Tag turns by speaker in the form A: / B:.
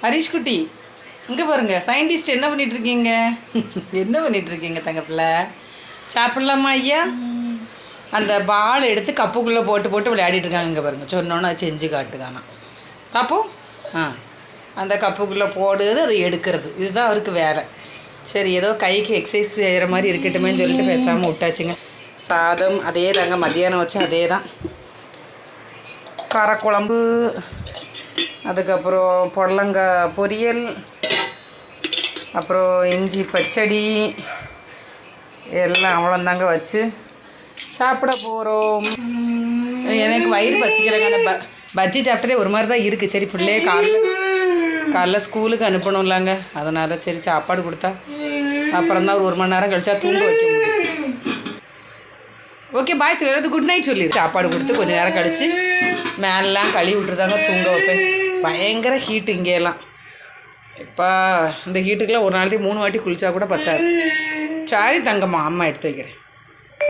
A: ஹரிஷ் குட்டி இங்கே பாருங்கள், சயின்டிஸ்ட் என்ன பண்ணிகிட்ருக்கீங்க? என்ன பண்ணிகிட்ருக்கீங்க தங்க பிள்ளை? சாப்பிட்லாமா ஐயா? அந்த பால் எடுத்து கப்புக்குள்ளே போட்டு போட்டு விளையாடிட்டுருக்காங்க. இங்கே பாருங்கள், சொன்னோன்னு அது செஞ்சு காட்டுக்கானா பார்ப்போம். அந்த கப்புக்குள்ளே போடுறது, அதை எடுக்கிறது, இதுதான் அவருக்கு வேலை. சரி, ஏதோ கைக்கு எக்ஸசைஸ் செய்கிற மாதிரி இருக்கட்டுமேன்னு சொல்லிட்டு பேசாமல் விட்டாச்சுங்க. சாதம் அதே தாங்க, மத்தியானம் வச்சு அதே தான். காரக்குழம்பு, அதுக்கப்புறம் புடலங்காய் பொரியல், அப்புறம் இஞ்சி பச்சடி, எல்லாம் அவ்வளோந்தாங்க வச்சு சாப்பிட போகிறோம். எனக்கு வயிறு பசிக்கலைங்க. அந்த பஜ்ஜி சாப்பிட்டதே ஒரு மாதிரி தான் இருக்குது. சரி, பிள்ளையே காலைல ஸ்கூலுக்கு அனுப்பணும்லாங்க, அதனால் சரி சாப்பாடு கொடுத்தா அப்புறம் தான் ஒரு மணி நேரம் கழிச்சா தூங்க வைக்க முடியும். ஓகே, பாய் சொல்லி குட் நைட் சொல்லி சாப்பாடு கொடுத்து கொஞ்சம் நேரம் கழித்து மேலெலாம் கழுவி விட்டுருதாங்க தூங்க வைப்பேன். பயங்கர ஹீட்டு இங்கேலாம். இப்போ இந்த ஹீட்டுக்கெலாம் ஒரு நாளைக்கு 3 வாட்டி குளித்தா கூட பத்தாது. சாரி தங்கம்மா, அம்மா எடுத்து வைக்கிறேன்.